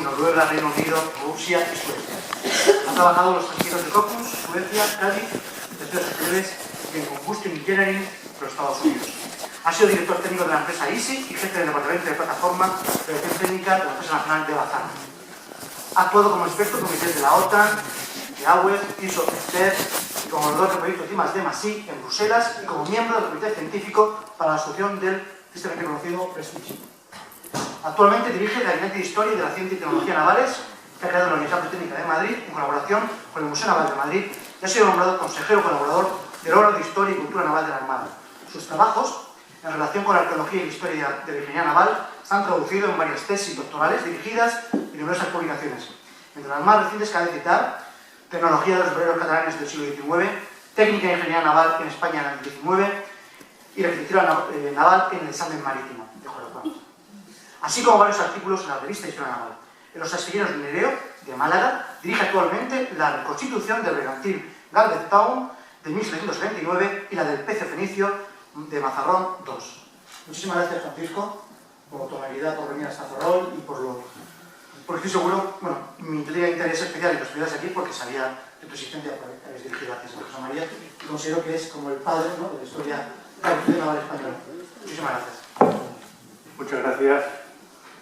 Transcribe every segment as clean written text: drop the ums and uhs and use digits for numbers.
Noruega, Reino Unido, Rusia y Suecia. Ha trabajado en los tranqueros de Kockums, Suecia, Cádiz, terceros superiores y en Combustion Engineering de los Estados Unidos. Ha sido director técnico de la empresa ISI y jefe del departamento de plataforma de dirección técnica de la empresa nacional de Bazán. Ha actuado como experto en comités de la OTAN, de AWEB, ISO, ESTER, y como orador de proyectos I+D+I en Bruselas y como miembro del comité científico para la solución del tristemente conocido Prestige. Actualmente dirige el Gabinete de Historia y de la Ciencia y Tecnología Navales, que ha creado la Universidad Politécnica de Madrid en colaboración con el Museo Naval de Madrid, y ha sido nombrado consejero colaborador del órgano de Historia y Cultura Naval de la Armada. Sus trabajos, en relación con la arqueología y la historia de la ingeniería naval, están traducidos en varias tesis doctorales dirigidas y numerosas publicaciones. Entre las más recientes cabe citar Tecnología de los obreros catalanes del siglo XIX, Técnica de Ingeniería Naval en España en el XIX y la arquitectura naval en el examen marítimo de Jorge Juan. Así como varios artículos en la revista Historia Naval. En los astilleros de Nereo, de Málaga, dirige actualmente la reconstitución del mercantil Galvez Town de 1779 y la del Pecio Fenicio de Mazarrón II. Muchísimas gracias, Francisco, por tu amabilidad, por venir hasta Ferrol y porque estoy seguro, bueno, mi interés especial en que estuvieras aquí porque sabía de tu existencia, porque habéis dirigido gracias a José María, y considero que es como el padre, ¿no?, de la historia naval española. Muchísimas gracias. Muchas gracias.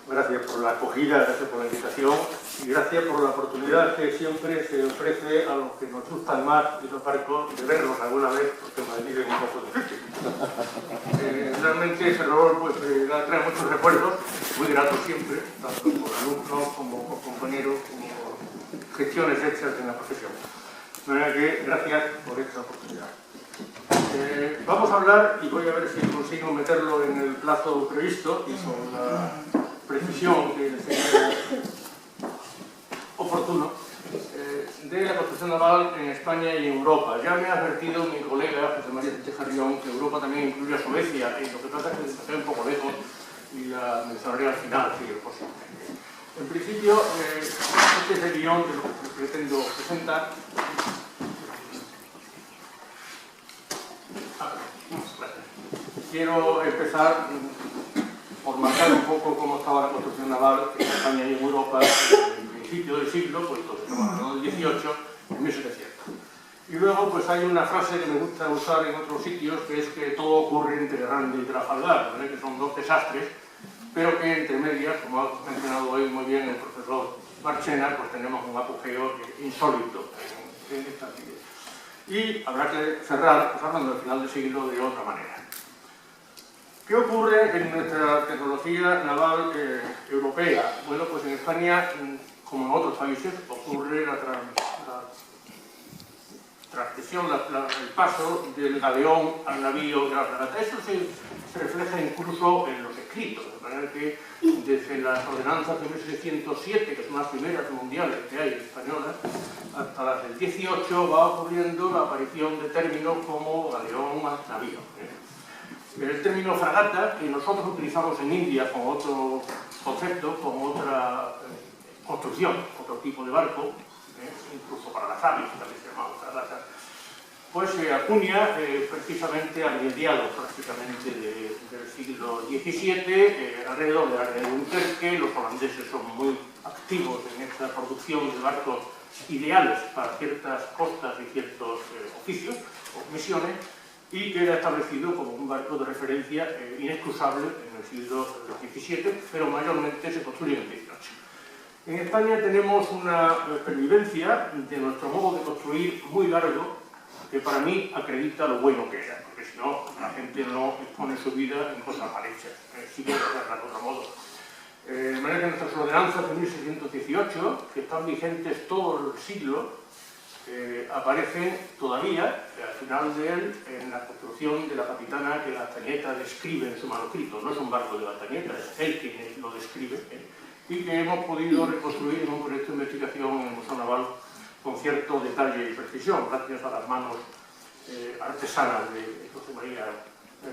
Gracias por la acogida, gracias por la invitación y gracias por la oportunidad que siempre se ofrece a los que nos gusta el mar y los barcos de verlos alguna vez, porque Madrid es un poco difícil. Realmente Ferrol pues, trae muchos recuerdos, muy gratos siempre, tanto por alumnos como por compañeros, como por gestiones hechas en la profesión. De manera que gracias por esta oportunidad. Vamos a hablar, y voy a ver si consigo meterlo en el plazo previsto y con la precisión que sería oportuno, de la construcción naval en España y en Europa. Ya me ha advertido mi colega José María Sánchez Carrión que Europa también incluye a Suecia, y lo que pasa es que se está un poco lejos y la mencionaré al final, si es posible. En principio, este es el guión de lo que pretendo presentar. Quiero empezar por marcar un poco cómo estaba la construcción naval en España y en Europa en el principio del siglo, pues estamos hablando del 18, en 1700. Y luego pues hay una frase que me gusta usar en otros sitios, que es que todo ocurre entre Rande y Trafalgar, ¿vale? Que son dos desastres, pero que entre medias, como ha mencionado hoy muy bien el profesor Marchena, pues tenemos un apogeo insólito en esta actividad. Y habrá que cerrar, pues hablando del final del siglo, de otra manera. ¿Qué ocurre en nuestra tecnología naval europea? Bueno, pues en España, como en otros países, ocurre la transición, el paso del galeón al navío de la fragata. Eso se refleja incluso en los escritos, de manera que desde las ordenanzas de 1607, que son las primeras mundiales que hay españolas, hasta las del 18 va ocurriendo la aparición de términos como galeón al navío. El término fragata, que nosotros utilizamos en India con otro concepto, con otra construcción, otro tipo de barco, incluso para las aves también se llamaban fragatas, pues se acuña precisamente a mediados prácticamente del siglo XVII, alrededor de la Guerra de Dunkerque. Los holandeses son muy activos en esta producción de barcos ideales para ciertas costas y ciertos oficios o misiones, y queda establecido como un barco de referencia inexcusable en el siglo XVII, pero mayormente se construye en el XVIII. En España tenemos una pervivencia de nuestro modo de construir muy largo, que para mí acredita lo bueno que era, porque si no, la gente no expone su vida en cosas mal hechas, si quiere hacerla de otro modo. De manera que nuestras ordenanzas de 1618, que están vigentes todo el siglo, aparecen todavía, al final de él, en la construcción de la capitana que Gastañeta describe en su manuscrito. No es un barco de Gastañeta, es él quien lo describe, y que hemos podido reconstruir en un proyecto de investigación en el Museo Naval con cierto detalle y precisión, gracias a las manos artesanas de José María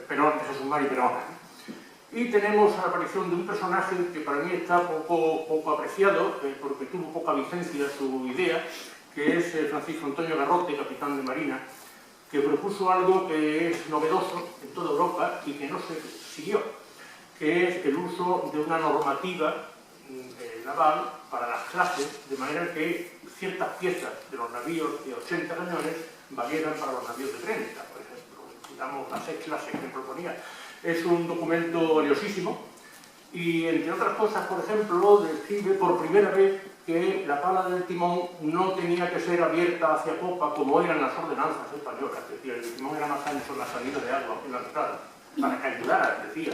Perón, de Jesús María Perón. Y tenemos la aparición de un personaje que para mí está poco apreciado, porque tuvo poca vigencia su idea, que es Francisco Antonio Garrote, capitán de Marina, que propuso algo que es novedoso en toda Europa y que no se siguió, que es el uso de una normativa naval para las clases, de manera que ciertas piezas de los navíos de 80 cañones valieran para los navíos de 30, por ejemplo. Digamos, las 6 clases que proponía. Es un documento valiosísimo y, entre otras cosas, por ejemplo, describe por primera vez que la pala del timón no tenía que ser abierta hacia popa como eran las ordenanzas españolas, es decir, el timón era más ancho en la salida de agua que en la entrada, para que ayudara, decía,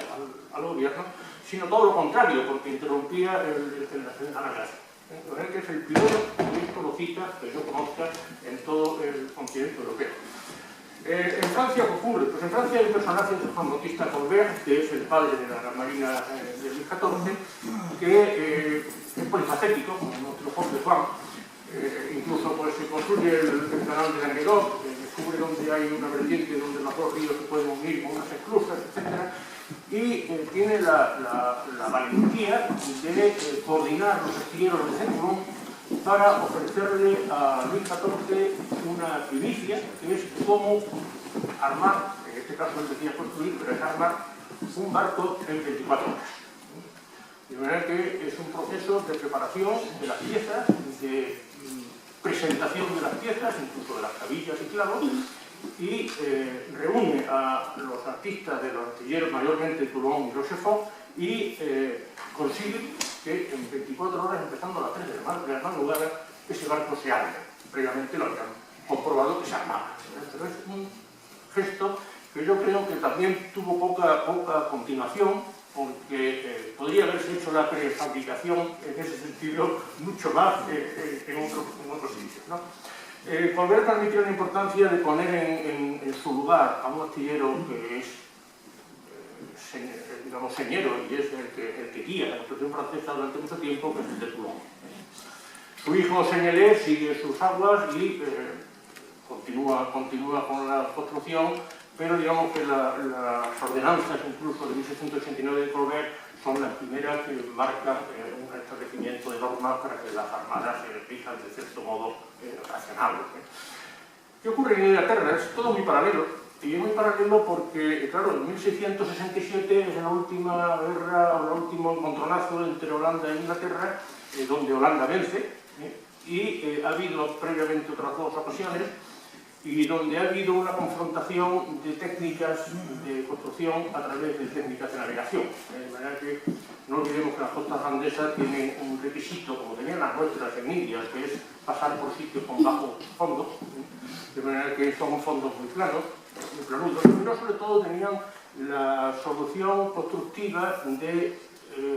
al gobierno, sino todo lo contrario, porque interrumpía la navegación. De manera que es el primero que esto lo cita, que yo conozca, en todo el continente europeo. En Francia, ¿qué ocurre? Pues en Francia hay un personaje de Juan Bautista Colbert, que es el padre de la Marina de Luis XIV, que es polifacético, como nuestro Jorge Juan. Incluso pues, se construye el canal de Languedoc, descubre donde hay una vertiente donde los dos ríos se pueden unir con unas esclusas, etc. Y tiene la valentía de coordinar los astilleros de Saint-Simon para ofrecerle a Luis XIV una primicia, que es cómo armar, en este caso él decía construir, pero es armar un barco en 24 horas. De manera que es un proceso de preparación de las piezas, de presentación de las piezas, incluso de las cabillas y clavos, y reúne a los artistas de los astilleros, mayormente Toulon y Rochefort, y consigue que en 24 horas, empezando a las 3 de la madrugada, ese barco se arme. Previamente lo habían comprobado que se armaba. Pero es un gesto que yo creo que también tuvo poca continuación, porque podría haberse hecho la prefabricación en ese sentido mucho más en otros sitios, ¿no? Colbert transmitió la importancia de poner en su lugar a un astillero que es digamos, señero y es el que guía la construcción francesa durante mucho tiempo, que es el de Toulon. Su hijo Seignelay sigue sus aguas y continúa con la construcción, pero digamos que las ordenanzas incluso de 1689 de Colbert son las primeras que marcan un establecimiento de normas para que las armadas se rijan de cierto modo racionables. ¿Qué ocurre en Inglaterra? Es todo muy paralelo. Y es muy paralelo porque, claro, en 1667 es la última guerra, el último encontronazo entre Holanda e Inglaterra, donde Holanda vence, y ha habido previamente otras 2 ocasiones, y donde ha habido una confrontación de técnicas de construcción a través de técnicas de navegación. De manera que no olvidemos que las costas holandesas tienen un requisito, como tenían las nuestras en Indias, que es pasar por sitios con bajos fondos, de manera que son fondos muy planos, muy planudos, pero sobre todo tenían la solución constructiva de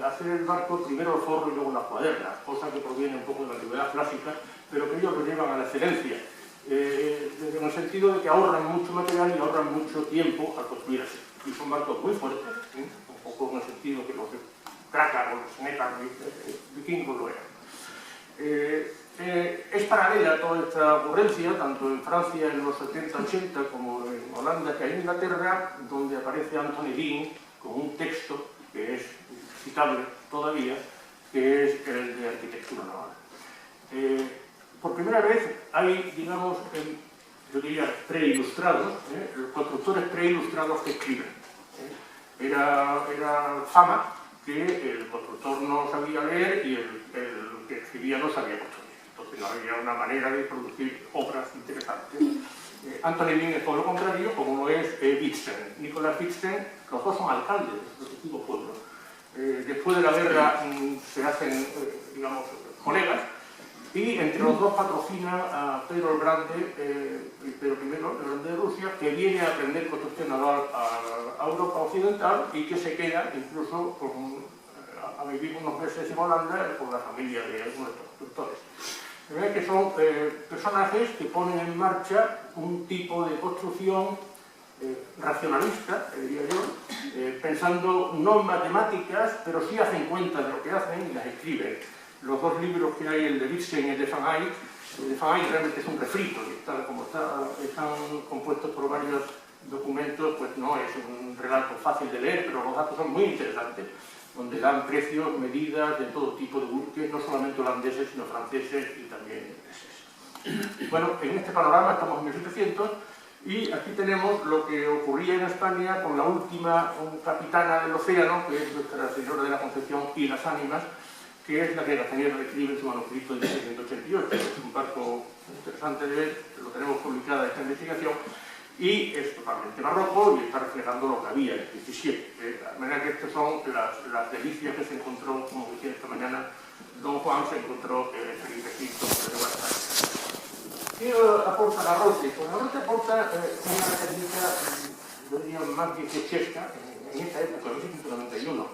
hacer el barco primero el forro y luego las cuadernas, cosa que proviene un poco de la antigüedad clásica, pero que ellos lo llevan a la excelencia, en el sentido de que ahorran mucho material y ahorran mucho tiempo al construir así. Y son barcos muy fuertes, un poco en el sentido que los Kraken o los Snekker vikingos lo eran. Es paralela toda esta ocurrencia, tanto en Francia en los 70-80 como en Holanda que en Inglaterra, donde aparece Anthony Dean con un texto que es citable todavía, que es el de arquitectura naval. Por primera vez hay, digamos, yo diría preilustrados, los constructores preilustrados que escriben. Era fama que el constructor no sabía leer y el que escribía no sabía construir. Entonces no había una manera de producir obras interesantes. Anthony Dean es todo lo contrario, como lo es Wittgenstein. Nicolas Wittgenstein, los dos son alcaldes de los respectivos pueblos. Después de la guerra se hacen, digamos, colegas, y entre los dos patrocina a Pedro el Grande, Pedro I, el Grande de Rusia, que viene a aprender construcción naval a Europa Occidental y que se queda incluso a vivir unos meses en Holanda con la familia de algunos de estos constructores. Que son personajes que ponen en marcha un tipo de construcción racionalista, diría yo, pensando no en matemáticas, pero sí hacen cuenta de lo que hacen y las escriben. Los 2 libros que hay, el de Wittgenstein y el de Van Eyck realmente es un refrito, y como están compuestos por varios documentos, pues no es un relato fácil de leer, pero los datos son muy interesantes, donde dan precios, medidas de todo tipo de buques, no solamente holandeses, sino franceses y también ingleses. Bueno, en este panorama estamos en 1700, y aquí tenemos lo que ocurría en España con la última capitana del océano, que es Nuestra Señora de la Concepción y las Ánimas, que es la que Gazaniga describe en su manuscrito de 1788. Es un barco interesante de ver, lo tenemos publicada esta investigación, y es totalmente barroco y está reflejando lo que había en el 17. De manera que estas son las delicias que se encontró, como decía esta mañana don Juan, se encontró Felipe V de Guadalajara. ¿Qué aporta Garrote? Pues Garrote aporta una técnica, yo diría, más dieciochesca en esta época, en 1791.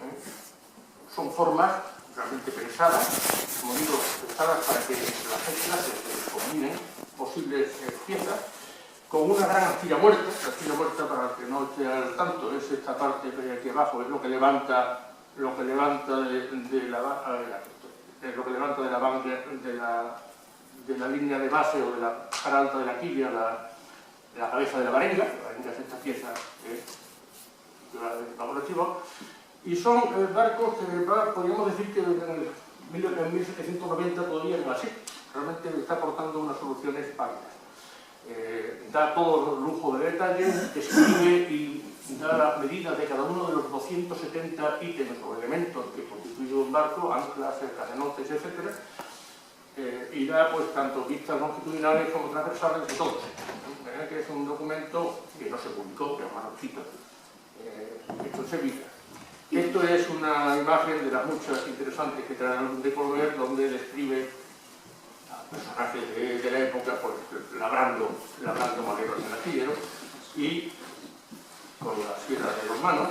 Son formas realmente pensadas, como digo, pensadas para que las clases se combinen posibles piezas, con una gran astilla muerta. La astilla muerta, para el que no esté al tanto, es esta parte que hay aquí abajo, es lo que levanta de la línea de base o de la cara alta de la quilla, la cabeza de la varenga. La varenga es esta pieza que va por archivo. Y son barcos que podríamos decir que en 1790 todavía no así. Realmente está aportando unas soluciones válidas. Da todo el lujo de detalles, describe y da la medida de cada uno de los 270 ítems o elementos que constituyen un barco, anclas, cadenotes, etc. Y da pues tanto vistas longitudinales como transversales de todos. Que es un documento que no se publicó, pero manuscrito, hecho en Sevilla. Esto es una imagen de las muchas interesantes que traen de Colbert, donde describe a personajes de la época, pues, labrando maderos en el astillero y con la sierra de los manos.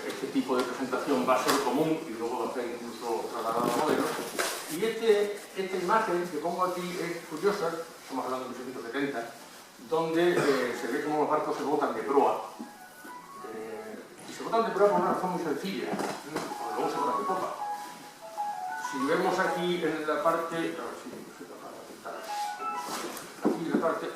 Este tipo de presentación va a ser común y luego va a ser incluso trasladado a modelos. Y esta imagen que pongo aquí es curiosa, estamos hablando de 1770, donde se ve como los barcos se botan de proa. Se botan de proa por una razón muy sencilla, luego se botan de popa. Si vemos aquí en la parte,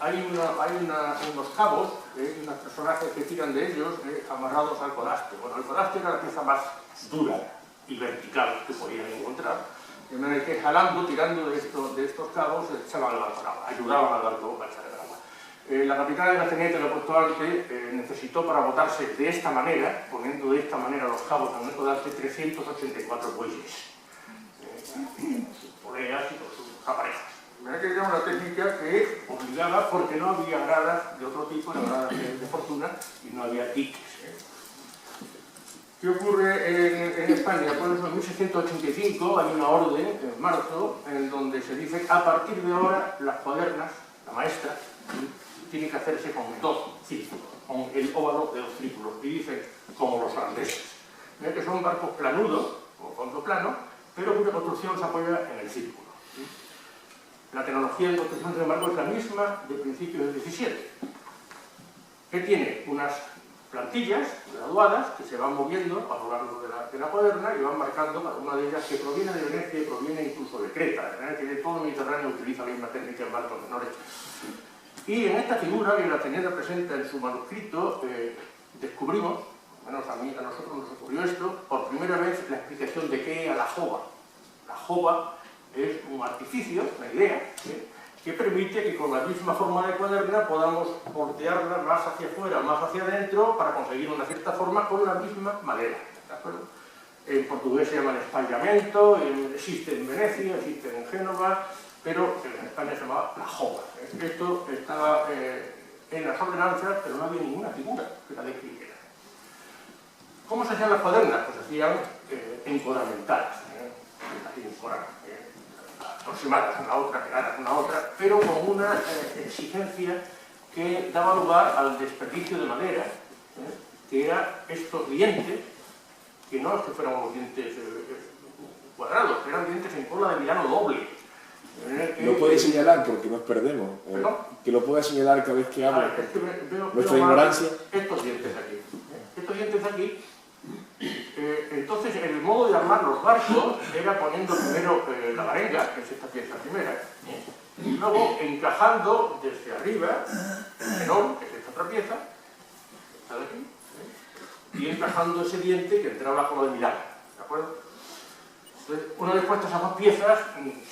hay unos cabos, unos personajes que tiran de ellos amarrados al codaste. Bueno, el codaste era la pieza más dura y vertical que podían encontrar, de manera que jalando, tirando de estos cabos, echaban el barco al agua, ayudaban al barco a echar el agua. La capitana de la Teniente de Puerto Arte necesitó para botarse de esta manera, poniendo de esta manera los cabos en el codaste, 384 bueyes. Poleas y con sus aparejos. De manera que era una técnica que obligaba, porque no había gradas de otro tipo, no gradas de fortuna, y no había diques. ¿Qué ocurre en España? Pues en 1685 hay una orden, en marzo, en donde se dice que a partir de ahora las cuadernas, la maestra, tiene que hacerse con 2 círculos, con el óvalo de 2 círculos, y dicen como los holandeses. Que son barcos planudos, con fondo plano, pero cuya construcción se apoya en el círculo. La tecnología de construcción, sin embargo, es la misma de principios del 17, que tiene unas plantillas graduadas que se van moviendo a lo largo de la cuaderna y van marcando cada una de ellas, que proviene de Venecia y proviene incluso de Creta, de manera que todo el Mediterráneo utiliza la misma técnica en barcos menores. Y en esta figura, que la Teniente presenta en su manuscrito, descubrimos, menos a nosotros nos ocurrió esto, por primera vez la explicación de qué era la jova. La jova es un artificio, una idea, que permite que con la misma forma de cuaderna podamos voltearla más hacia afuera, más hacia adentro, para conseguir una cierta forma con la misma madera. ¿De acuerdo? En portugués se llama espallamento, existe en Venecia, existe en Génova, pero en España se llamaba la jova. Esto estaba en las ordenanzas, pero no había ninguna figura que la describiera. ¿Cómo se hacían las cuadernas? Pues se hacían encodamentadas, aproximadas una a otra, pegadas una a otra, pero con una exigencia que daba lugar al desperdicio de madera, que era estos dientes, que no es que fueran los dientes cuadrados, que eran dientes en cola de Milano doble. Lo puede señalar porque nos perdemos. Que lo pueda señalar cada vez que habla. Nuestra ignorancia. Estos dientes aquí. Estos dientes aquí. Entonces, el modo de armar los barcos era poniendo primero la varenga, que es esta pieza primera, y luego encajando desde arriba el menor, que es esta otra pieza, esta de aquí, y encajando ese diente que entraba con lo de Milano. ¿De acuerdo? Entonces, una vez puestas esas 2 piezas,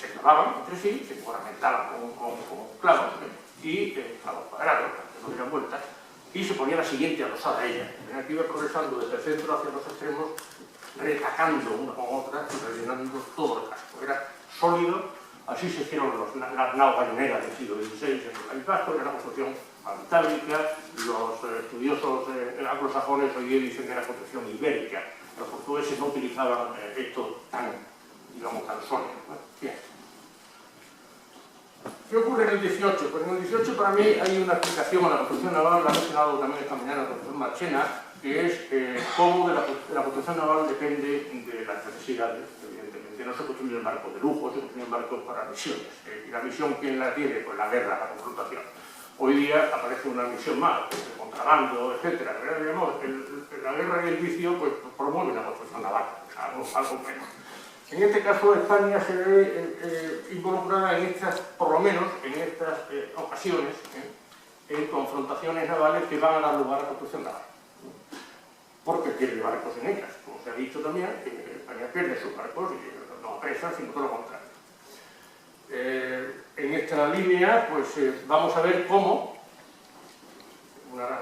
se clavaban entre sí, se ornamentaban con clavos y clavos cuadrados, que no dieran vueltas, y se ponía la siguiente adosada a ella. Que iba progresando desde el centro hacia los extremos retacando una con otra y rellenando todo el casco. Era sólido, así se hicieron las naos marineras del siglo XVI en el País Vasco, era una construcción metálica. Los estudiosos anglosajones hoy día dicen que era construcción ibérica. Los portugueses no utilizaban esto tan, digamos, tan sólido. Bueno, bien. ¿Qué ocurre en el 18? Pues en el 18 para mí hay una explicación a la construcción naval, la ha mencionado también esta mañana el profesor Marchena, que es cómo de la construcción naval depende de las necesidades. Evidentemente no se construyen barcos de lujo, se construyen barcos para misiones. Y la misión, ¿quién la tiene? Pues la guerra, la confrontación. Hoy día aparece una misión más, el contrabando, etc. La guerra y el vicio pues, promueven la construcción naval, algo menos. En este caso, España se ve involucrada en estas, por lo menos en estas ocasiones, en confrontaciones navales que van a dar lugar a la construcción naval. Porque pierde barcos en ellas. Como se ha dicho también, España pierde sus barcos y no apresan, sino todo lo contrario. En esta línea, pues vamos a ver cómo una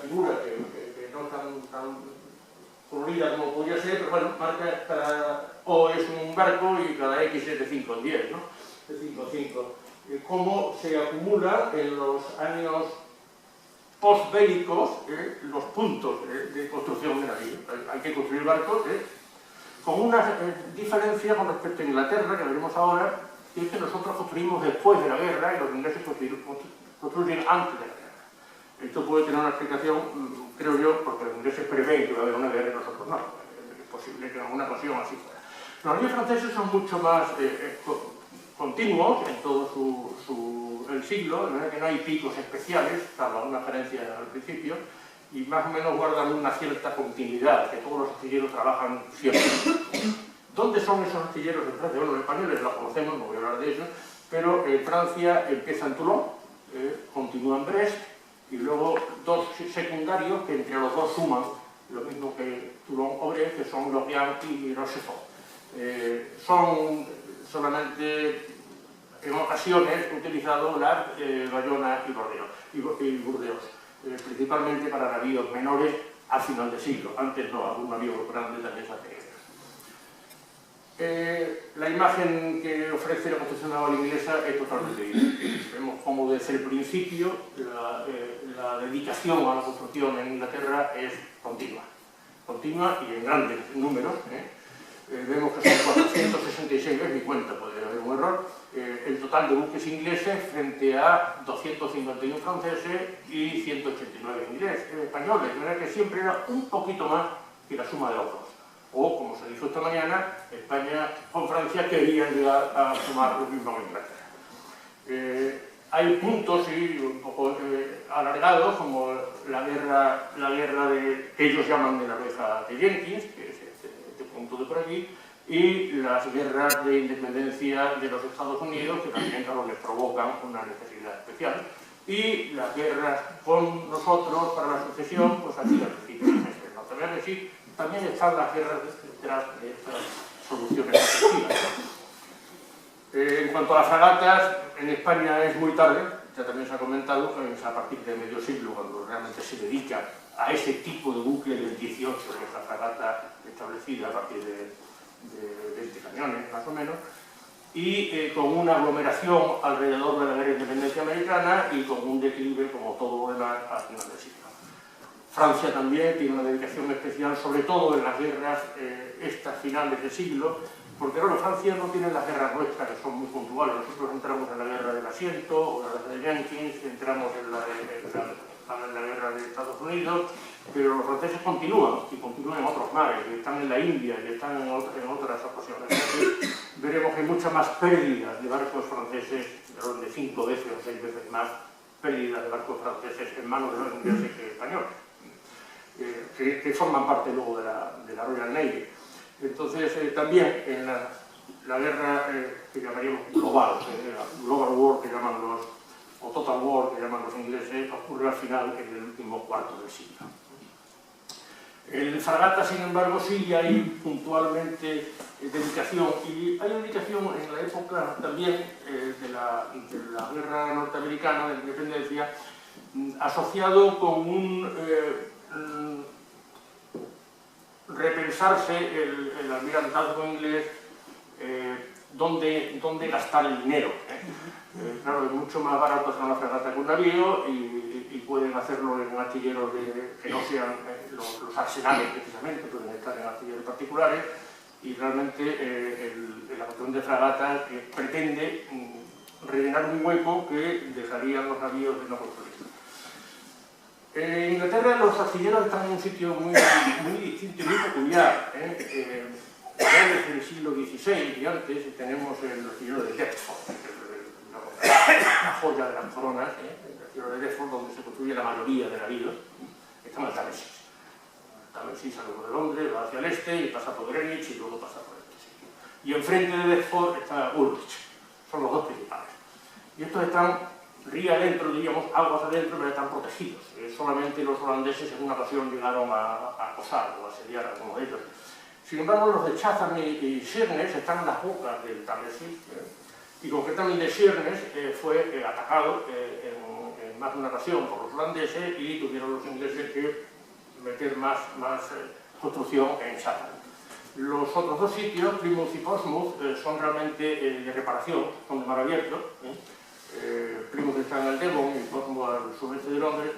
figura que no tan colorida como podría ser, pero bueno, marca cada O es un barco y cada X es de 5 en 10, ¿no? De 5 en 5. Cómo se acumula en los años postbélicos los puntos de construcción de navíos. Hay que construir barcos con una diferencia con respecto a Inglaterra, que veremos ahora, que es que nosotros construimos después de la guerra y los ingleses construyen antes de la guerra. Esto puede tener una explicación, creo yo, porque los ingleses prevén que va a haber una guerra y nosotros no. Es posible que en alguna ocasión así fuera. Los navíos franceses son mucho más continuos en todo el siglo, de manera que no hay picos especiales, salvo alguna diferencia al principio, y más o menos guardan una cierta continuidad, que todos los astilleros trabajan siempre. ¿Dónde son esos astilleros en Francia? Bueno, los españoles los conocemos, no voy a hablar de ellos, pero en Francia empieza en Toulon, continúa en Brest, y luego dos secundarios que entre los dos suman lo mismo que Toulon o Brest, que son Lorient y Rochefort. Son solamente en ocasiones utilizados Bayona y Burdeos, principalmente para navíos menores a final de siglo. Antes no, algún navío grande también se hace. La imagen que ofrece la construcción naval inglesa es totalmente diferente. Vemos cómo desde el principio la dedicación a la construcción en Inglaterra es continua y en grandes números. Vemos que son 466, es mi cuenta, puede haber un error, el total de buques ingleses frente a 251 franceses y 189 españoles, de manera que siempre era un poquito más que la suma de los dos. O, como se dijo esta mañana, España con Francia querían llegar a sumar lo mismo en Inglaterra. Hay puntos un poco alargados, como la guerra que ellos llaman de la oreja de Jenkins, que es este punto de por aquí, y las guerras de independencia de los Estados Unidos, que también, claro, les provocan una necesidad especial, y las guerras con nosotros para la sucesión, pues aquí al principio del mes de norte. También están las guerras detrás de estas soluciones efectivas. En cuanto a las fragatas, en España es muy tarde, ya también se ha comentado, es a partir de medio siglo cuando realmente se dedica a ese tipo de buque del 18, que es la fragata establecida a partir de 20 cañones, más o menos, y con una aglomeración alrededor de la guerra de independencia americana y con un declive, como todo lo demás, al final del siglo. Francia también tiene una dedicación especial, sobre todo en las guerras estas finales del siglo, porque claro, Francia no tiene las guerras nuestras, que son muy puntuales. Nosotros entramos en la guerra del asiento, o la guerra de Jenkins, entramos en la guerra de Estados Unidos, pero los franceses continúan, y continúan en otros mares, y están en la India, y están en otras ocasiones. Entonces, veremos que hay muchas más pérdidas de barcos franceses, de 5 veces o 6 veces más pérdidas de barcos franceses en manos de los ingleses que españoles. Que forman parte luego de la Royal Navy. Entonces, también en la guerra que llamaríamos global, la Global War que llaman o Total War que llaman los ingleses, ocurre al final en el último cuarto del siglo. En fragata, sin embargo, sí hay puntualmente dedicación, y hay dedicación en la época también de la guerra norteamericana de la independencia, repensarse el almirantazgo inglés, dónde gastar el dinero. Claro, es mucho más barato hacer una fragata que un navío y pueden hacerlo en astilleros que no sean los arsenales precisamente, pueden estar en astilleros particulares, y realmente la construcción de fragatas pretende rellenar un hueco que dejarían los navíos de no construir. En Inglaterra los astilleros están en un sitio muy distinto y muy peculiar. Ya desde el siglo XVI y antes tenemos el astillero de Deptford, la joya de las coronas, el astillero de Deptford, donde se construye la mayoría de navíos. Está en el Támesis. El Támesis sale de Londres, va hacia el este y pasa por Greenwich y luego pasa por este sitio. Y enfrente de Deptford está Woolwich. Son los dos principales. Y estos están río adentro, diríamos, aguas adentro, pero están protegidos. Solamente los holandeses en una ocasión llegaron a acosar o a asediar a alguno de ellos. Sin embargo, los de Chatham y Sheerness están en las bocas del Támesis, y concretamente Sheerness fue atacado en más de una ocasión por los holandeses y tuvieron los ingleses que meter más construcción en Chatham. Los otros dos sitios, Plymouth y Portsmouth, son realmente de reparación, son de mar abierto. Plymouth está en el Devon y Portsmouth al sureste de Londres,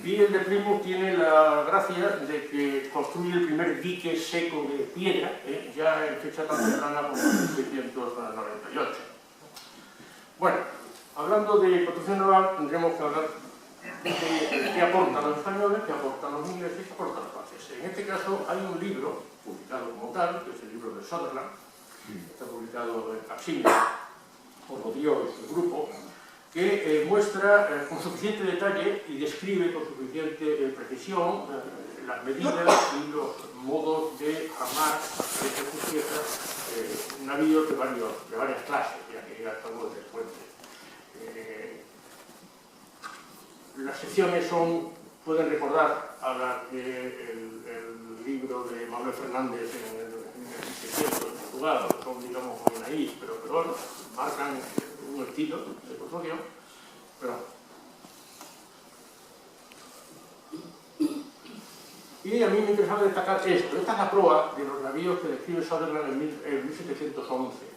y el de Plymouth tiene la gracia de que construye el primer dique seco de piedra, ya en fecha tan temprana como 1698. Bueno, hablando de construcción naval, tendremos que hablar de qué aportan los españoles, qué aportan los ingleses y qué aportan los franceses. En este caso hay un libro, publicado como tal, que es el libro de Sutherland, está publicado en Facsímil por Odió y su grupo, que muestra con suficiente detalle y describe con suficiente precisión las medidas y los modos de armar navíos de varias clases, ya que ya estamos del puente. Las secciones pueden recordar a las el libro de Manuel Fernández en el 1600 en Portugal, que son, digamos, muy naíz, pero bueno, marcan un estilo de construcción. Y a mí me interesaba destacar esto. Esta es la proa de los navíos que describe Sutherland en 1711.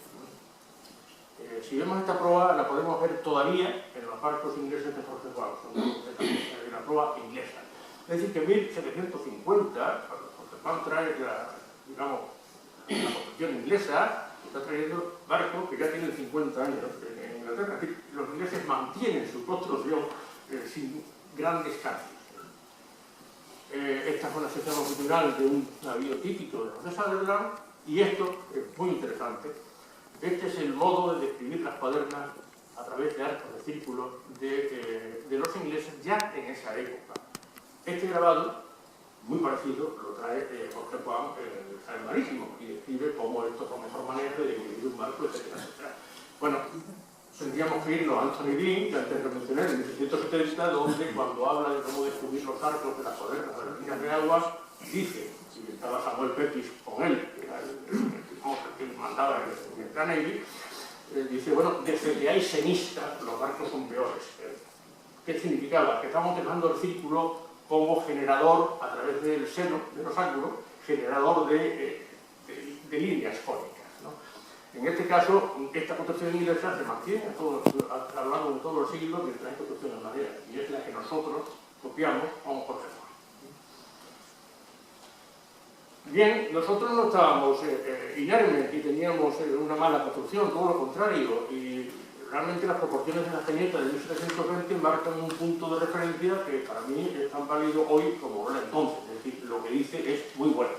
Si vemos esta proa, la podemos ver todavía en los barcos ingleses de Jorge Juan, la proa inglesa. Es decir, que en 1750, Jorge Juan trae la construcción inglesa, está trayendo barcos que ya tienen 50 años en Inglaterra. Los ingleses mantienen su construcción sin grandes cambios. Esta es una sección longitudinal de un navío típico de los de Sutherland, y esto es muy interesante. Este es el modo de describir las cuadernas a través de arcos de círculos de los ingleses ya en esa época. Este grabado, muy parecido, lo trae Jorge Juan en el Jaén Marítimo y describe cómo esto es la mejor manera de dividir un barco, etcétera, etcétera. Bueno, tendríamos que irnos a Anthony Green, que antes lo mencioné, en 1770, donde cuando habla de cómo descubrir los arcos de las cuadernas de las líneas de aguas, dice, y estaba Samuel Pepys con él, que era el que mandaba en el Gran Navy, dice, bueno, desde que hay senistas, los barcos son peores. ¿Qué significaba? Que estamos dejando el círculo como generador, a través del seno, de los ángulos, generador de líneas cónicas, ¿no? En este caso, esta construcción inglesa se mantiene a lo largo de todos los siglos mientras hay construcción en madera, y es la que nosotros copiamos como Jorge Juan. Bien, nosotros no estábamos inermes y teníamos una mala construcción, todo lo contrario, y realmente las proporciones de la Genieta de 1720 marcan un punto de referencia que para mí es tan válido hoy como era entonces, es decir, lo que dice es muy bueno.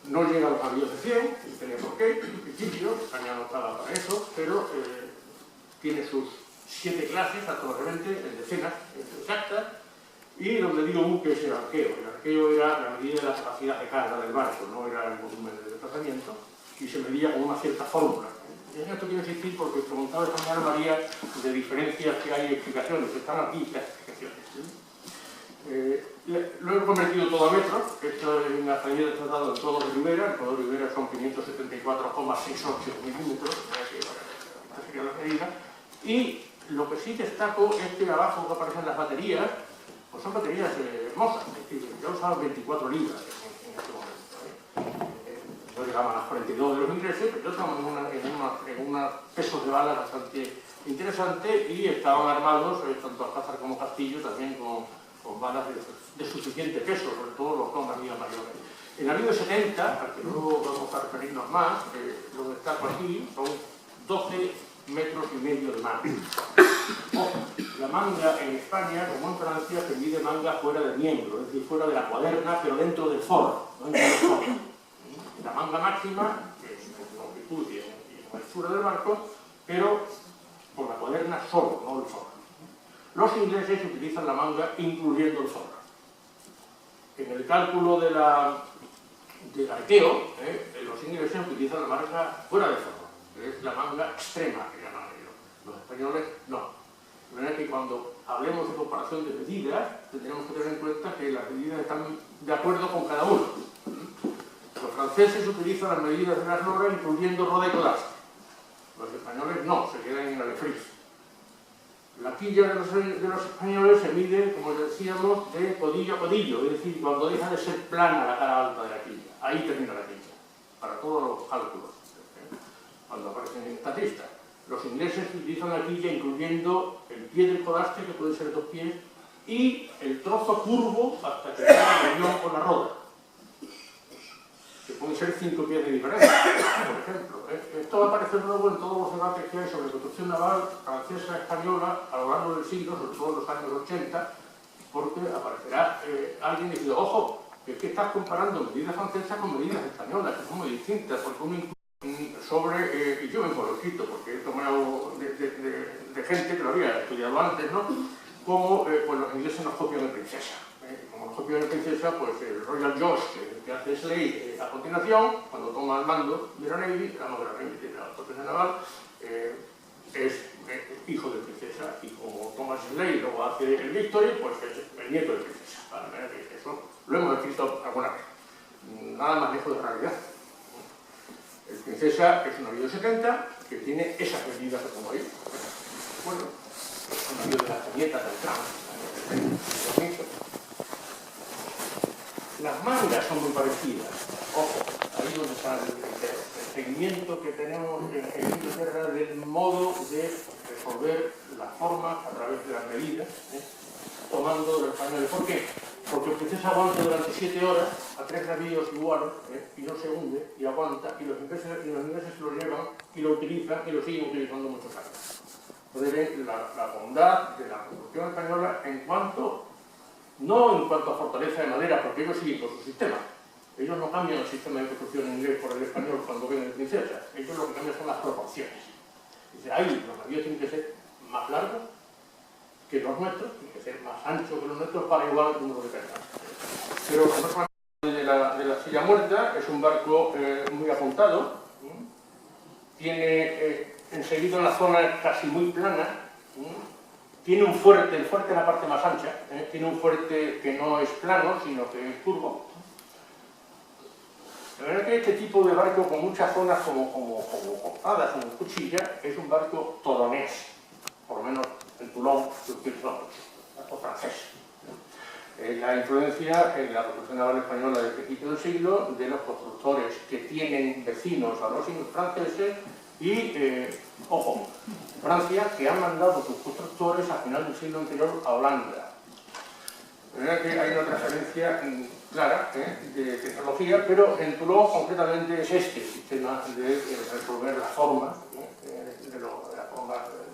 No llega a los navíos de 100, y tenía por qué, en principio, España no estaba para eso, pero tiene sus 7 clases, actualmente, en decenas exactas, y donde digo buque es el arqueo. El arqueo era la medida de la capacidad de carga del barco, no era el volumen de desplazamiento, y se medía con una cierta fórmula. Y en esto quiero insistir porque preguntaba esta mañana María de diferencias que hay explicaciones, están aquí las explicaciones. Lo he convertido todo a metros, esto es una salida de tratado en todo de Rivera, el todo de Rivera son 574,68 milímetros, esta sería la medida, y lo que sí destaco es que abajo que aparecen las baterías, pues son baterías hermosas, es decir, ya usaban 24 libras en este momento. No llegaban a las 42 de los ingleses, pero ya estaban en unos pesos de balas bastante interesantes y estaban armados, tanto Alcázar como Castillo, también con balas de suficiente peso, sobre todo los dos navíos mayores. El navío 70, al que luego vamos a referirnos más, lo destaco aquí, son 12 metros y medio de manga. La manga en España, como en Francia, se mide manga fuera del miembro, es decir, fuera de la cuaderna, pero dentro del forro. La manga máxima, que es en longitud y en anchura del barco, pero por la cuaderna solo, no el forro. Los ingleses utilizan la manga incluyendo el forro. En el cálculo del arqueo, los ingleses utilizan la manga fuera del forro, que es la manga extrema, que llaman ellos. Los españoles no. De manera que cuando hablemos de comparación de medidas, tendremos que tener en cuenta que las medidas están de acuerdo con cada uno. Los franceses utilizan las medidas de las loras incluyendo roda y codaste. Los españoles no, se quedan en la de fris. La quilla de los españoles se mide, como decíamos, de codillo a codillo, es decir, cuando deja de ser plana la cara alta de la quilla. Ahí termina la quilla, para todos los cálculos, cuando aparecen en estatistas. Los ingleses utilizan la quilla incluyendo el pie del codaste, que puede ser 2 pies, y el trozo curvo hasta que llega la unión con la roda, que pueden ser 5 pies de diferencia, por ejemplo. Esto va a aparecer luego en todos los debates que hay sobre construcción naval francesa, española, a lo largo del siglo, sobre todo en los años 80, porque aparecerá alguien diciendo, ojo, que estás comparando medidas francesas con medidas españolas, que son muy distintas, porque uno sobre, y yo vengo lo escrito, porque he tomado de gente que lo había estudiado antes, ¿no? Como pues los ingleses nos copian de Princesa. Como nos copian de Princesa, pues el Royal George, que hace Slade a continuación, cuando toma el mando de la Navy, de la Navy, de la Potencia Naval, es hijo de Princesa, y como Thomas Slade luego hace el Victory, pues es el nieto de Princesa. Vale, eso lo hemos escrito alguna vez, nada más lejos de la realidad. El Princesa es un navío 70 que tiene esas medidas que pongo ahí. Bueno, es un navío de las cañetas del tramo. Las mangas son muy parecidas. Ojo, ahí donde está el seguimiento que tenemos en Inglaterra del modo de resolver las formas a través de las medidas, tomando del español. ¿Por qué? Porque el Princesa aguanta durante 7 horas a 3 navíos iguales y no se hunde y aguanta, y los ingleses lo llevan y lo utilizan y lo siguen utilizando muchos años. Entonces ven la bondad de la construcción española no en cuanto a fortaleza de madera, porque ellos siguen con su sistema. Ellos no cambian el sistema de construcción inglés por el español cuando ven el Princesa. Ellos lo que cambian son las proporciones. Dice, ahí los navíos tienen que ser más largos que los nuestros, tienen que ser más anchos que los nuestros para igual el número de cargas. Pero el barco de la Silla Muerta es un barco muy apuntado, tiene enseguida una zona casi muy plana, tiene un fuerte, el fuerte es la parte más ancha, tiene un fuerte que no es plano, sino que es curvo. La verdad es que este tipo de barco con muchas zonas como cortadas, como cuchilla, es un barco todonés, por lo menos en Toulon, barco francés. La influencia en la construcción naval española del principio del siglo de los constructores que tienen vecinos a los franceses y, ojo, Francia que ha mandado sus constructores a final del siglo anterior a Holanda. De manera que hay una transferencia clara de tecnología, pero en Toulon concretamente es este sistema de resolver la forma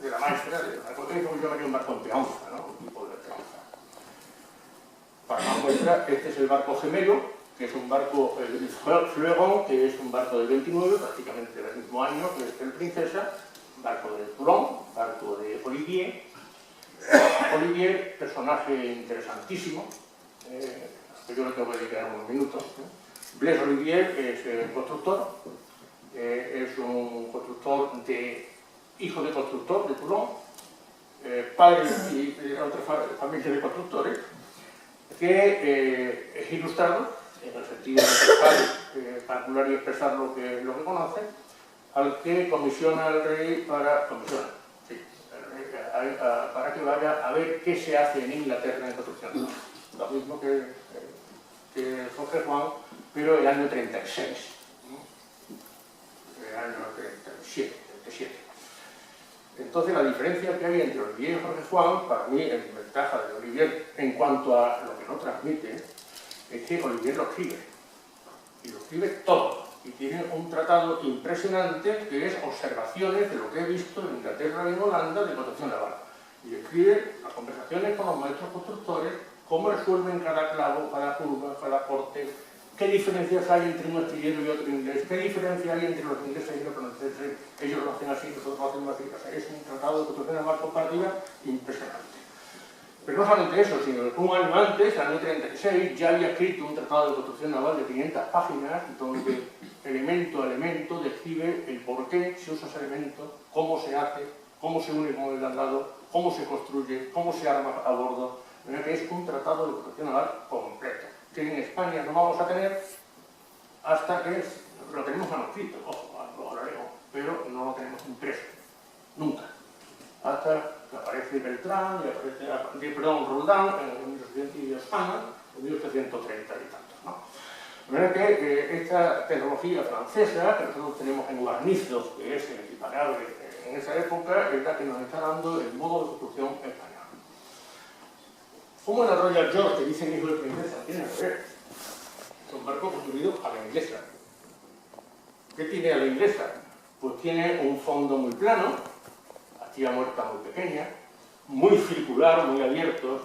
de la maestra, de la potencia, como yo llamaría un barco en peonza, ¿no? Un tipo de peonza. Para la muestra, este es el barco gemelo, que es un barco, el Fleuron, que es un barco del 29, prácticamente del mismo año que el Princesa, barco de Toulon, barco de Olivier. Olivier, personaje interesantísimo, que yo le tengo que dedicar unos minutos. Blaise Olivier es constructor, es un constructor hijo de constructor de Toulon, padre de otra familia de constructores, que es ilustrado, en el sentido de calcular y expresar lo que conoce, al que comisiona el rey para... a para que vaya a ver qué se hace en Inglaterra en construcción. Lo mismo que Jorge Juan, pero el año 36. El año 37. Entonces, la diferencia que hay entre Olivier y Jorge Juan, para mí, en ventaja de Olivier en cuanto a lo que no transmite, es que Olivier lo escribe. Y lo escribe todo. Y tiene un tratado impresionante que es observaciones de lo que he visto en Inglaterra y en Holanda de construcción naval. Y escribe las conversaciones con los maestros constructores, cómo resuelven cada clavo, cada curva, cada corte, qué diferencias hay entre un astillero y otro inglés, qué diferencia hay entre los ingleses y los franceses, ellos lo hacen así, nosotros lo hacemos así. O sea, es un tratado de construcción naval compartida impresionante. Pero no solamente eso, sino que un año antes, en el año 36, ya había escrito un tratado de construcción naval de 500 páginas, donde elemento a elemento describe el por qué se usa ese elemento, cómo se hace, cómo se une con el andado, cómo se construye, cómo se arma a bordo. Que es un tratado de construcción naval completo, que en España no vamos a tener hasta que lo tenemos manuscrito, ojo, lo hablaremos, pero no lo tenemos impreso, nunca. Hasta que aparece Beltrán y aparece, Roldán en 1830 y tantos, ¿no? De manera que esta tecnología francesa, que nosotros tenemos en Guarnizo, que es equiparable en esa época, es la que nos está dando el modo de construcción español. Como en la Royal George, que dicen hijo de princesa, tiene que ver. Es un barco construido a la inglesa. ¿Qué tiene a la inglesa? Pues tiene un fondo muy plano, astilla muerta muy pequeña, muy circular, muy abiertos,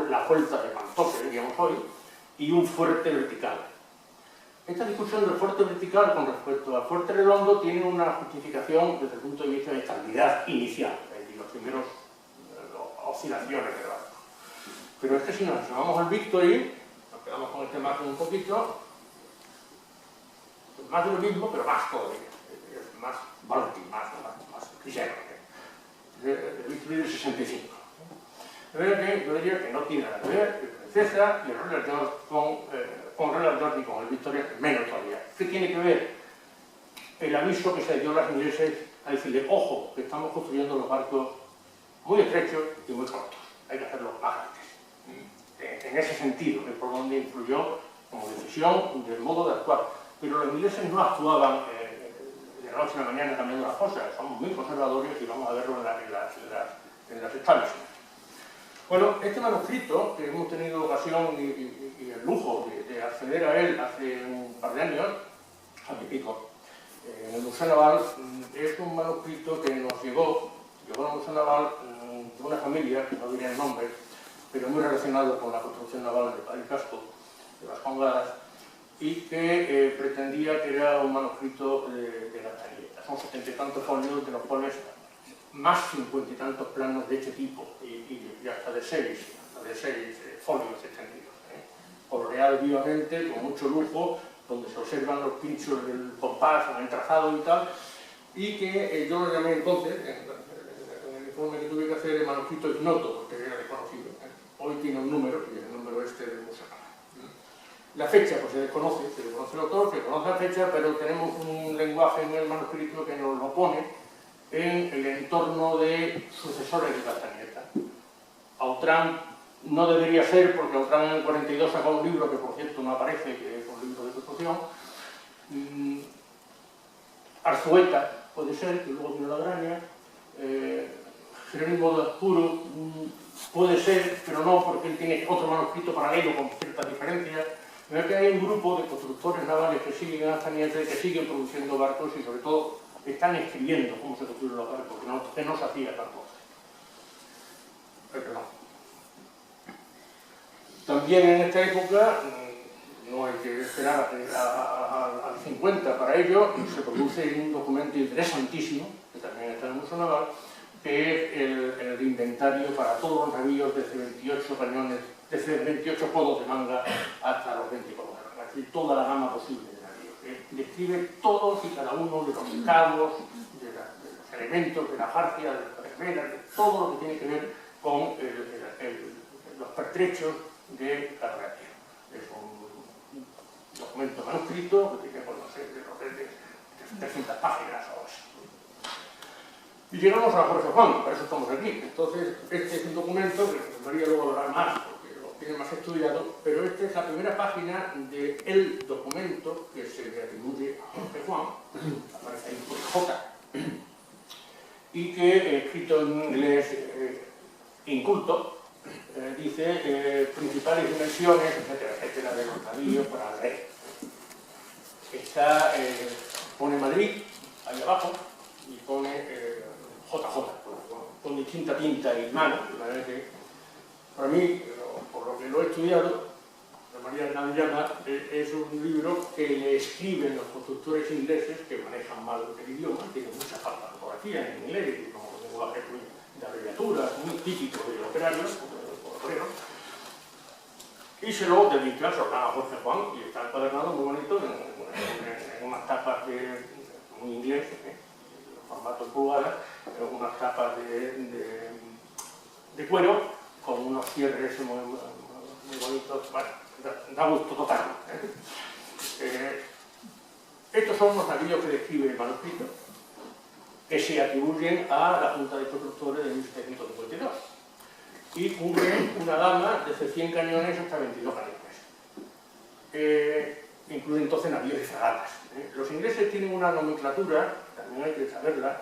las vueltas de Mantoque, diríamos hoy, y un fuerte vertical. Esta discusión del fuerte vertical con respecto al fuerte redondo tiene una justificación desde el punto de vista de estabilidad inicial, es decir, los primeros oscilaciones del barco. Pero es que si nos llamamos al Victory, nos quedamos con este margen un poquito, pues más de lo mismo, pero más todavía, es más bulky, más ligero. El Victory del 65. De verdad que yo diría que no tiene nada que ver el Princesa y el Royal George con Royal George y con el Victoria, menos todavía. ¿Qué tiene que ver? El aviso que se dio a los ingleses a decirle, ojo, que estamos construyendo los barcos muy estrechos y muy cortos. Hay que hacerlos más grandes. En ese sentido, es por donde influyó como decisión del modo de actuar. Pero los ingleses no actuaban de la noche a la mañana cambiando las cosas. Somos muy conservadores y vamos a verlo en las establishments. Bueno, este manuscrito, que hemos tenido ocasión y el lujo de acceder a él hace un par de años, año y pico, en el Museo Naval, es un manuscrito que nos llegó al Museo Naval de una familia, que no diré el nombre, pero muy relacionado con la construcción naval de Padre Casco, de las Congadas, y que pretendía que era un manuscrito de Gazzanieta. Son 70 y tantos folios, de los cuales más 50 y tantos planos de este tipo, y hasta de 6 folios extendidos, coloreados vivamente, con mucho lujo, donde se observan los pinchos del compás, en el trazado y tal, y que yo lo llamé entonces, en el informe que tuve que hacer, el manuscrito ignoto, porque era desconocido. Hoy tiene un número, y el número este del museo. La fecha, pues se desconoce el autor, se conoce la fecha, pero tenemos un lenguaje en el manuscrito que nos lo pone en el entorno de sucesores de Castañeta. Autrán no debería ser, porque Autrán en el 42 sacó un libro que por cierto no aparece, que es un libro de construcción. Arzueta puede ser, que luego vino la Graña. Jerónimo de Oscuro puede ser, pero no, porque él tiene otro manuscrito paralelo con ciertas diferencias. Veo que hay un grupo de constructores navales que siguen a Castañeta y que siguen produciendo barcos y sobre todo están escribiendo cómo se construyen los barcos, que no se hacía tampoco. Perdón. También en esta época, no hay que esperar al 50 para ello, se produce un documento interesantísimo, que también está en el Museo Naval, que es el inventario para todos los navíos desde 28 cañones, desde 28 codos de manga hasta los 20 codos de manga, es decir, toda la gama posible de navíos. Describe todos y cada uno de los cabos, de los elementos, de la jarcia, de las permeras, de todo lo que tiene que ver con los pertrechos de carretera. Es un documento manuscrito que tiene, pues, no sé, de 300 páginas o eso. Y llegamos a Jorge Juan, para eso estamos aquí. Entonces, este es un documento que María luego hablará más, porque lo tiene más estudiado, pero esta es la primera página del documento que se le atribuye a Jorge Juan, aparece ahí por J, y que, escrito en inglés inculto, dice principales dimensiones, etcétera, etcétera, de los navíos para el rey. Está, pone Madrid, ahí abajo, y pone JJ, con distinta tinta y mano, de manera que, para mí, por lo que lo he estudiado, de María Hernández Llama, es un libro que le escriben los constructores ingleses que manejan mal el idioma, tienen mucha falta de ortografía en inglés, y como lenguaje de abreviaturas, muy típico de operarios, o obreros, y se lo dedica a Jorge Juan, y está encuadernado muy bonito en unas tapas muy inglés, formato pulgadas, unas tapas de cuero con unos cierres muy bonitos. Bueno, da gusto tocarlo. Estos son los navíos que describe el manuscrito, que se atribuyen a la Junta de Constructores de 1752 y cubren una gama desde 100 cañones hasta 22 cañones. Incluyen entonces navíos y fragatas. Los ingleses tienen una nomenclatura, también hay que saberla,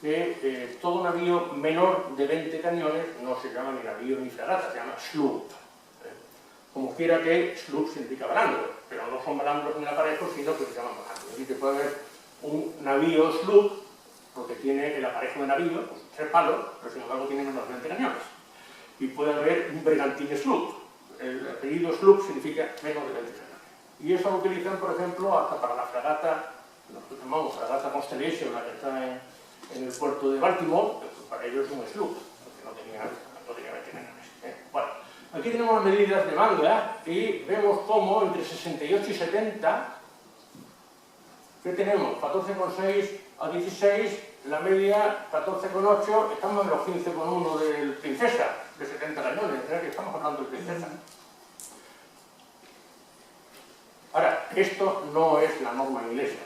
que todo navío menor de 20 cañones no se llama ni navío ni fragata, se llama sloop. Como quiera que sloop significa balandro, pero no son balandros en el aparejo, sino que se llaman balandros. Así que puede haber un navío sloop, porque tiene el aparejo de navío, pues 3 palos, pero sin embargo tiene menos de 20 cañones. Y puede haber un bergantín sloop. El apellido sloop significa menos de 20 cañones. Y eso lo utilizan, por ejemplo, hasta para la fragata, nosotros llamamos fragata Constellation, la que está en el puerto de Baltimore, pues para ellos es un sloop, porque no tenía 20 cañones. Bueno, aquí tenemos las medidas de manga y vemos cómo entre 68 y 70, ¿qué tenemos? 14,6 a 16, la media 14,8, estamos en los 15,1 del Princesa, de 70 cañones, que estamos hablando del Princesa. Ahora, esto no es la norma inglesa.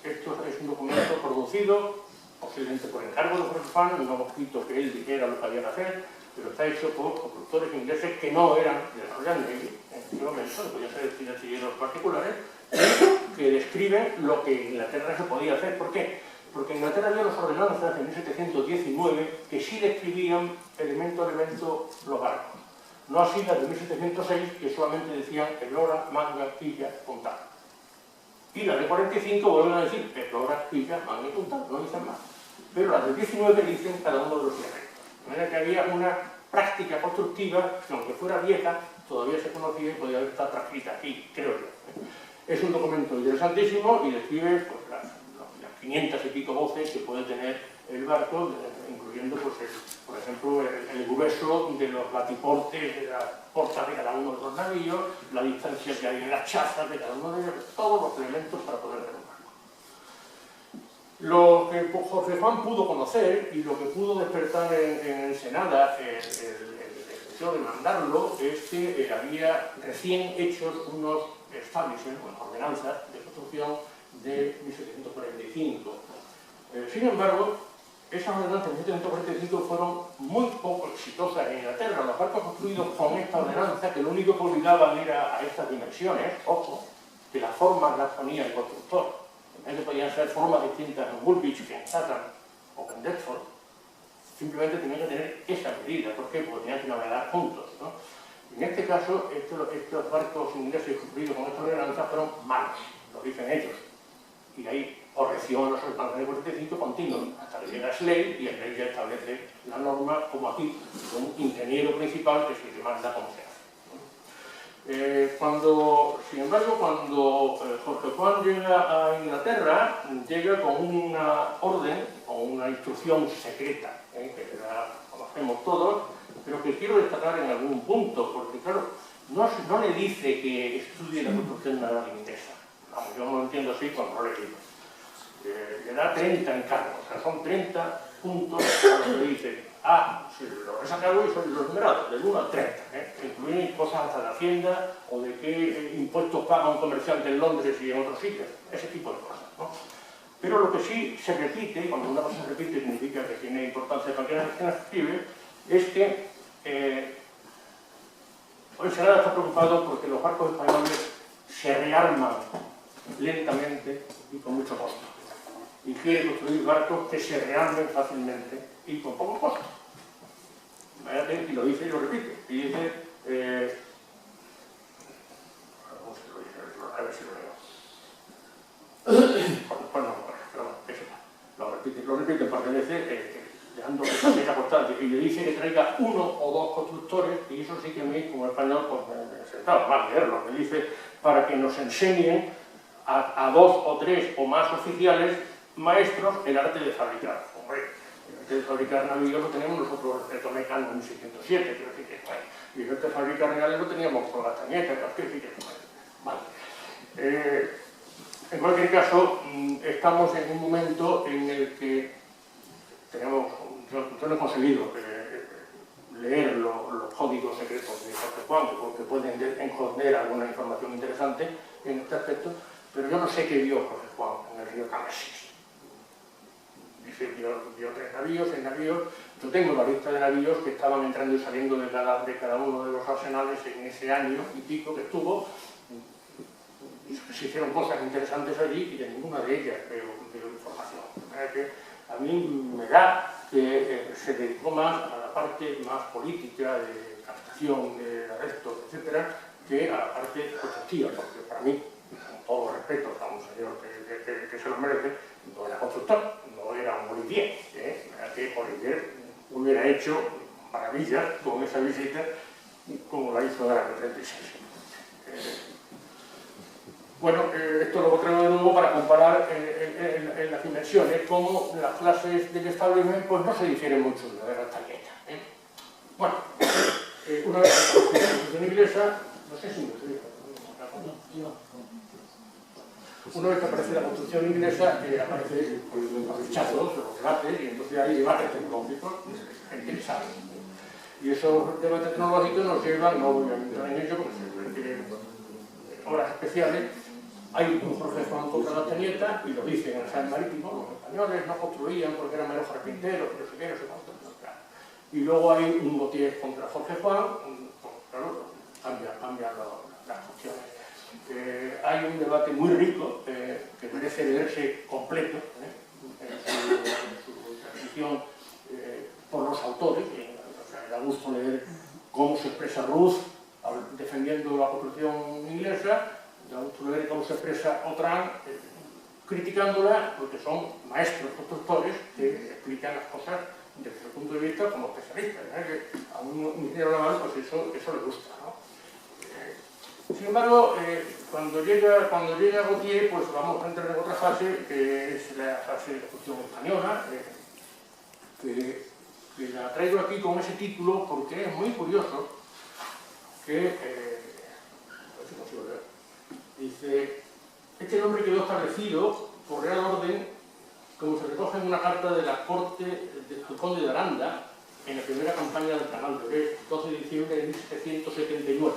Esto es un documento producido, posiblemente por encargo de Jorge Juan, no hemos escrito que él dijera lo que había que hacer, pero está hecho por constructores ingleses que no eran de la Royal Navy en este momento, podían ser financieros particulares, que describen lo que en Inglaterra se podía hacer. ¿Por qué? Porque en Inglaterra había unas ordenanzas en 1719 que sí describían elemento a elemento los barcos. No así las de 1706, que solamente decían eslora, manga, quilla, puntal. Y las de 45 vuelven a decir eslora, quilla, manga y puntal, no dicen más. Pero las de 19 dicen cada uno de los elementos. De manera que había una práctica constructiva que, aunque fuera vieja, todavía se conocía y podía haber estado transcrita aquí, creo yo. Es un documento interesantísimo y describe pues, las 500 y pico voces que puede tener el barco, incluyendo, pues, por ejemplo, el grueso de los batiportes, de las portas de cada uno de los navíos, la distancia que hay en las chazas de cada uno de ellos, todos los elementos para poder ver un barco. Lo que Jorge Juan pudo conocer y lo que pudo despertar en Ensenada el deseo de mandarlo es que había recién hechos unos establishments, ordenanzas de construcción de 1745. Sin embargo, esas ordenanzas de 1745 fueron muy poco exitosas en Inglaterra. Los barcos construidos con esta ordenanza, que lo único que obligaban era a estas dimensiones, ojo, que las formas las ponía el constructor. En vez de podían ser formas distintas en Woolwich que en Chatham o en Deptford, simplemente tenían que tener esa medida. ¿Por qué? Porque tenían que navegar juntos, ¿no? En este caso, estos barcos ingleses construidos con esta ordenanza fueron malos, lo dicen ellos. Y de ahí corrección a los ordenanzas de 45 continuos, hasta que llega Slade y el ley ya establece la norma, como aquí, con un ingeniero principal que es el que manda cómo se hace. Sin embargo, cuando Jorge Juan llega a Inglaterra, llega con una orden, con una instrucción secreta, que la conocemos todos, pero que quiero destacar en algún punto, porque claro, no le dice que estudie la construcción naval inglesa. Vamos, yo no lo entiendo así cuando no le digo. Le da 30 encargos, o sea, son 30 puntos donde dice, lo he sacado y son los numerados, del 1 al 30, incluyen cosas hasta de Hacienda o de qué impuestos paga un comerciante en Londres y en otros sitios, ese tipo de cosas, ¿no? Pero lo que sí se repite, y cuando una cosa se repite significa que tiene importancia para quien la escribe, es que el Senado está preocupado porque los barcos españoles se rearman lentamente y con mucho costo. Y quiere construir barcos que se rearmen fácilmente y con poco costo. Y lo dice y lo repite. Y dice... a ver si lo leo. Bueno, eso lo repite un par de veces, dejando esa constante. Y le dice que traiga uno o dos constructores, y eso sí que a mí, como español, pues me sentaba mal leerlo. Me dice, para que nos enseñen a dos o tres o más oficiales maestros el arte de fabricar. Hombre, el arte de fabricar navíos lo tenemos nosotros, el Tomecan en 1607, quiero decir que, bueno, y el arte de fabricar reales lo teníamos con las tañetas, quiero decir que, vale. En cualquier caso, estamos en un momento en el que yo no he conseguido leer los códigos secretos de Jorge Juan, porque pueden esconder alguna información interesante en este aspecto, pero yo no sé qué vio Jorge Juan en el río Támesis. Dice, vio 3 navíos, 6 navíos. Yo tengo la lista de navíos que estaban entrando y saliendo de cada uno de los arsenales en ese año y pico que estuvo. Se hicieron cosas interesantes allí y de ninguna de ellas veo información. Que a mí me da que se dedicó más a la parte más política, de captación de arrestos, etcétera, que a la parte constructiva, porque para mí, con todo respeto a un señor que se lo merece, no era constructor, no era un Olivier, que Olivier hubiera hecho maravillas con esa visita como la hizo en el 36. Bueno, esto lo traigo de nuevo para comparar en las dimensiones cómo las clases del establishment pues, no se difieren mucho de la de la taqueta. Bueno, una vez que la Constitución inglesa, no sé si me explico, una vez que aparece la Constitución inglesa, aparecen los fichazos, los debates, y entonces hay debates tecnológicos interesantes. Y esos debates tecnológicos nos llevan, no voy a entrar en ello, porque se requieren obras especiales. Hay un Jorge Juan contra la Tenieta, y lo dicen en el San Marítimo, los españoles no construían porque eran menos carpinteros, no sé qué, no sé cuánto. Y luego hay un Gautier contra Jorge Juan, claro, cambian las cuestiones. Hay un debate muy rico que merece leerse completo en su transmisión por los autores. O sea, da gusto leer cómo se expresa Ruth defendiendo la construcción inglesa, da gusto leer cómo se expresa Autran criticándola, porque son maestros constructores que explican las cosas desde su punto de vista como especialistas. Que a un ingeniero naval pues eso le gusta, ¿no? Sin embargo, cuando llega Gautier, pues vamos a entrar en otra fase, que es la fase de la construcción española, que la traigo aquí con ese título porque es muy curioso que, a ver si consigo leer, dice, este nombre quedó establecido por real orden como se recoge en una carta de la corte del conde de Aranda en la primera campaña del Canal de Ore, 12 de diciembre de 1779.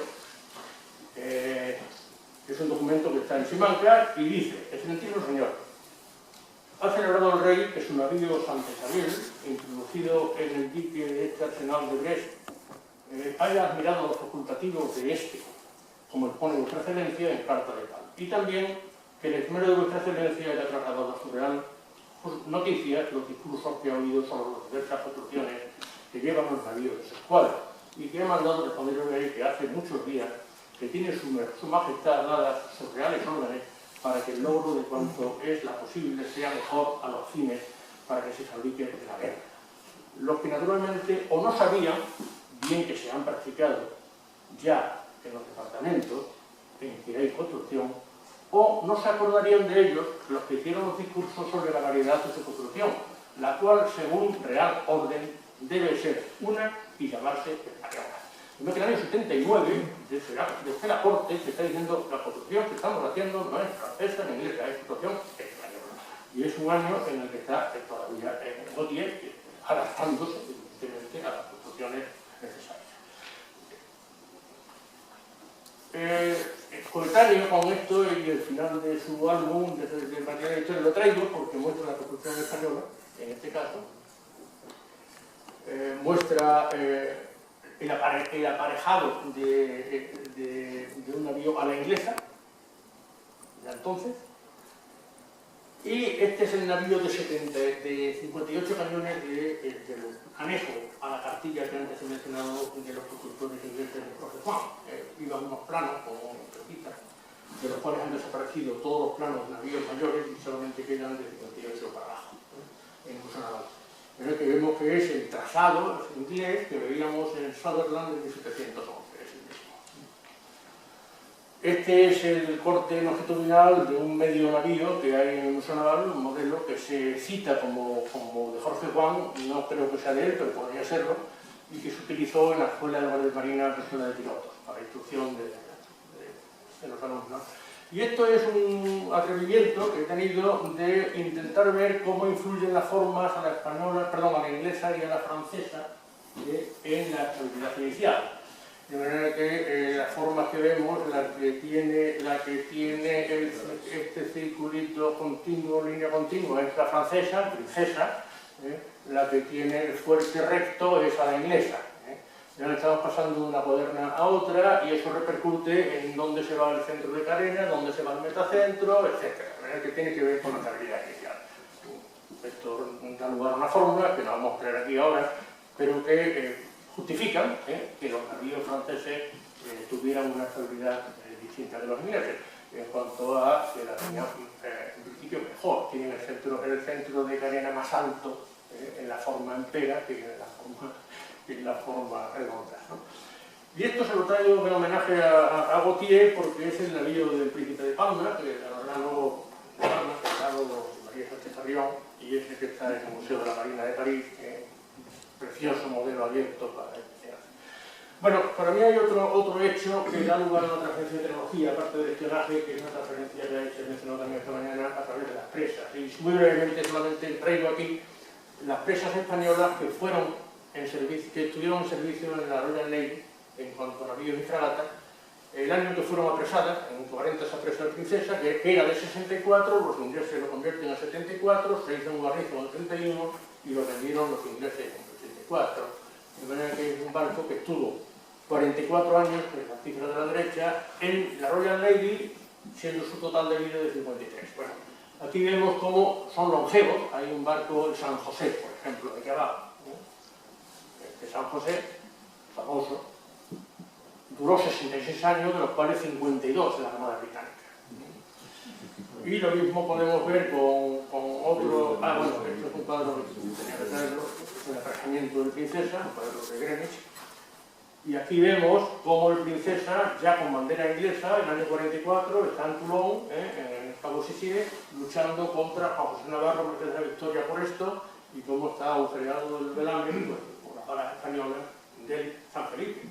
Es un documento que está en Simancas y dice, excelentísimo señor, ha celebrado el rey que su navío Santa Isabel, introducido en el dique de este arsenal de Brest, haya admirado los facultativos de este, como expone vuestra excelencia en carta de tal. Y también que el esmero de vuestra excelencia haya trasladado a su real noticias los discursos que ha oído sobre las diversas construcciones que llevan los navíos de su escuadra y que ha mandado responder al rey que hace muchos días que tiene su majestad dadas sus reales órdenes para que el logro de cuanto es la posible sea mejor a los fines para que se fabrique la guerra. Los que naturalmente o no sabían, bien que se han practicado ya en los departamentos en que hay construcción, o no se acordarían de ellos los que hicieron los discursos sobre la variedad de su construcción, la cual, según real orden, debe ser una y llamarse española. En el año 79, desde la corte, se está diciendo la construcción que estamos haciendo no es francesa ni inglesa, es construcción española. Y es un año en el que está todavía Gautier adaptándose, evidentemente, a las construcciones necesarias. simultáneo con esto y el final de su álbum de Material de Historia lo traigo porque muestra la construcción española, en este caso, muestra el aparejado de un navío a la inglesa, ya entonces, y este es el navío de 58 cañones del anejo a la cartilla que antes he mencionado de los constructores ingleses de Jorge Juan. Iban unos planos con pepitas, de los cuales han desaparecido todos los planos de navíos mayores y solamente quedan de 58 para abajo, en uso naval. En el que vemos que es el trazado inglés que veíamos en Sutherland en 1711. Este es el corte longitudinal de un medio navío que hay en el Museo Naval, un modelo que se cita como de Jorge Juan, no creo que sea de él, pero podría serlo, y que se utilizó en la Escuela de Guardias Marinas, la Escuela de Pilotos, para instrucción de los alumnos, ¿no? Y esto es un atrevimiento que he tenido de intentar ver cómo influyen las formas a la española, perdón, a la inglesa y a la francesa en la estabilidad inicial. De manera que las formas que vemos, la que tiene este circulito continuo, línea continua, es la francesa, princesa, la que tiene el fuerte recto es a la inglesa. Ya le estamos pasando de una cuaderna a otra y eso repercute en dónde se va el centro de carena, dónde se va el metacentro, etc. De manera que tiene que ver con la estabilidad inicial. Esto da lugar a una fórmula que no vamos a mostrar aquí ahora, pero que justifican que los navíos franceses tuvieran una estabilidad distinta de los ingleses, en cuanto a que la tenían en principio mejor, tienen el centro de carena más alto en la forma entera que en la forma redonda, ¿no? Y esto se lo traigo en homenaje a Gautier porque es el navío del Príncipe de Palma, que ganará luego María Sánchez Arrión, y ese que está en el Museo de la Marina de París, precioso modelo abierto para este. Bueno, para mí hay otro hecho que da lugar a una transferencia de tecnología, aparte del espionaje, que es una transferencia que se mencionó también esta mañana a través de las presas. Y muy brevemente solamente traigo aquí las presas españolas que estuvieron en servicio en la Royal Navy en cuanto a navíos y fragatas. El año que fueron apresadas, en 40 se apresó el Princesa, que era de 64, los ingleses lo convierten en 74, se hizo un barrizo en 31 y lo vendieron los ingleses en 64. De manera que es un barco que estuvo 44 años, en la cifra de la derecha, en la Royal Navy, siendo su total de vida de 53. Bueno, aquí vemos cómo son longevos. Hay un barco, el San José, por ejemplo, de aquí abajo. Este San José, famoso, duró 66 años, de los cuales 52 en la Armada Británica. Y lo mismo podemos ver con otro... bueno, esto es un cuadro que tenía que traerlo, el aparejamiento del Princesa, un cuadro de Greenwich. Y aquí vemos cómo el Princesa, ya con bandera inglesa, en el año 44, está en Toulon, en el Cabo Sicié, luchando contra Juan José Navarro, que es la victoria por esto, y cómo está agujereado el velamen por las balas españolas del San Felipe.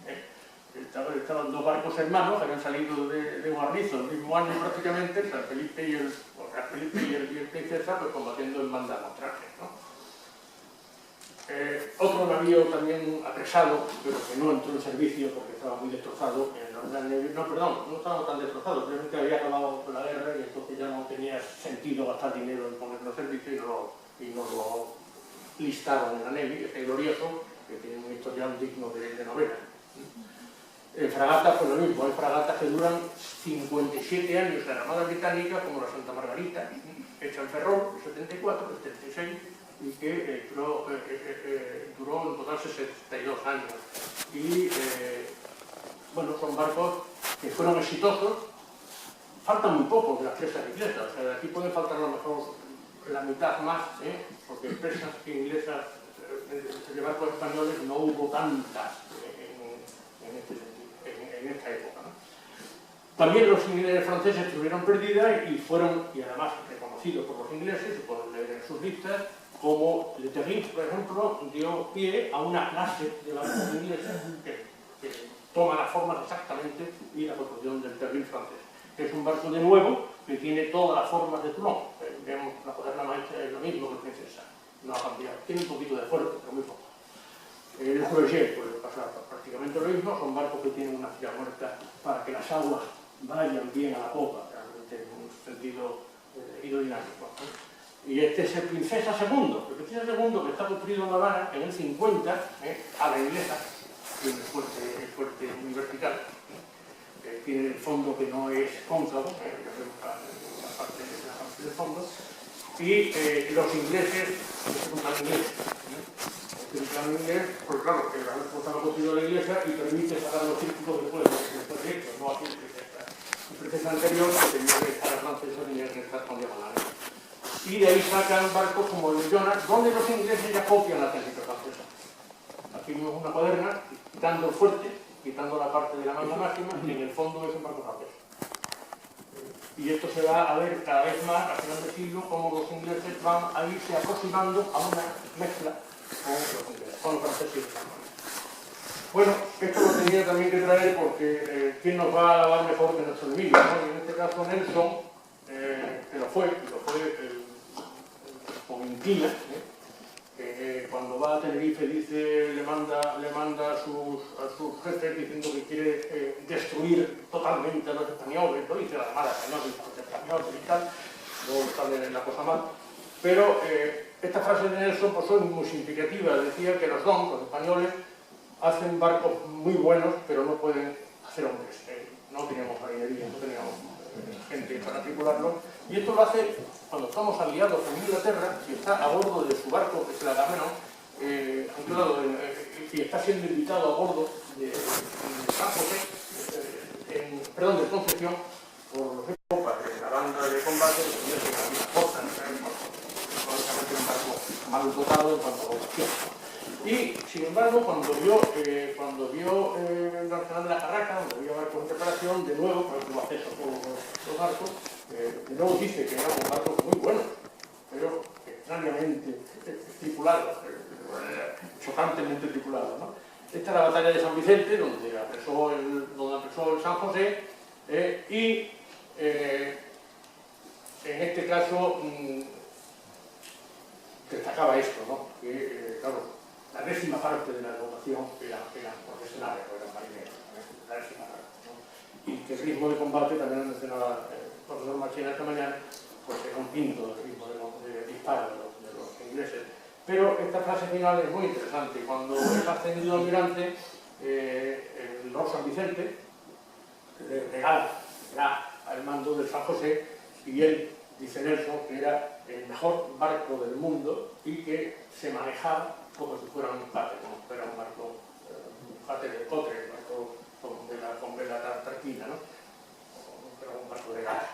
Estaban dos barcos hermanos que habían salido de Guarnizo el mismo año prácticamente, San Felipe y el Princesa, pues combatiendo en banda contraria, ¿no? Otro navío también apresado, pero que no entró en servicio porque estaba muy destrozado, no estaba tan destrozado, simplemente había acabado con la guerra y entonces ya no tenía sentido gastar dinero en ponerlo en servicio y no lo listaron en la Navy, ese glorioso, que tiene un historial digno de novela. En fragatas, pues lo mismo, hay fragatas que duran 57 años en la Armada Británica, como la Santa Margarita, hecha en Ferrol, en 74, en 76, y que duró en total 62 años. Y, bueno, son barcos que fueron exitosos. Faltan muy pocos de las presas inglesas, o sea, de aquí pueden faltar a lo mejor la mitad más, porque presas inglesas de barcos españoles no hubo tantas en este sentido. En esta época, ¿no? También los ingleses franceses estuvieron perdidas y fueron, y además reconocidos por los ingleses, se pueden leer en sus listas, como Le Terrible, por ejemplo, dio pie a una clase de barcos ingleses que toma las formas exactamente y la construcción del Terrible francés. Es un barco de nuevo que tiene todas las formas de Toulon. Vemos la cuaderna maestra es lo mismo que el Princesa, no ha cambiado. Tiene un poquito de fuerte, pero muy poco. El Projet puede pasar prácticamente lo mismo, son barcos que tienen una tira muerta para que las aguas vayan bien a la popa, realmente en un sentido hidrodinámico. Y este es el Princesa II. El Princesa II, que está construido en La Habana en el 50, a la inglesa, tiene el fuerte muy vertical, tiene el fondo que no es cóncavo, la parte del fondo, y los ingleses, el plan inglés, pues claro, que la respuesta lo ha construido la iglesia y permite sacar los círculos después del proyecto, no aquí el Princesa anterior, que tenía que estar a francesa, tenía que estar con diagonales. Y de ahí sacan barcos como el Jonas, donde los ingleses ya copian la técnica francesa. Aquí vemos una cuaderna, quitando el fuerte, quitando la parte de la manga máxima, y en el fondo es un barco francés. Y esto se va a ver cada vez más, a final de siglo, cómo los ingleses van a irse aproximando a una mezcla con los franceses y los españoles. Bueno, esto lo tenía también que traer porque ¿quién nos va a lavar mejor que nuestro enemigo? ¿No? Y en este caso Nelson, que lo fue con Inquina, que cuando va a Tenerife dice, le manda a sus jefes diciendo que quiere destruir totalmente a los españoles, lo dice la Armada española, los españoles y tal, luego sale la cosa mal, pero estas frases de Nelson pues, son muy significativas. Decía que los españoles, hacen barcos muy buenos, pero no pueden hacer hombres. No teníamos marinería, no teníamos gente para tripularlo. Y esto lo hace cuando estamos aliados con Inglaterra, y está a bordo de su barco, que es el Agamenón, y está siendo invitado a bordo de San José, de Concepción, por los copas de la banda de combate, que es la costa, lógicamente un barco mal dotado en cuanto a vocación. Y, sin embargo, cuando vio el Arsenal de la Carraca, donde había barcos en reparación, de nuevo, porque tuvo acceso a todos los barcos, de nuevo dice que eran barcos muy buenos, pero extrañamente tripulados, chocantemente tripulados, ¿no? Esta es la batalla de San Vicente, donde apresó el San José, y en este caso destacaba esto, ¿no? Que, claro, la 10ª parte de la dotación eran profesionales, o eran marineros, la 10ª parte, ¿no? Y que el ritmo de combate, también lo mencionaba el profesor Machina esta mañana, pues era un quinto del ritmo de disparo de los ingleses. Pero esta frase final es muy interesante. Cuando es ascendido almirante, el Lord San Vicente regala al mando del San José, y él, dice Nelson, que era el mejor barco del mundo y que se manejaba como si fuera un pate, como si fuera un barco, un pate de cotre, un barco con vela tranquila, ¿no? Pero un barco de gala.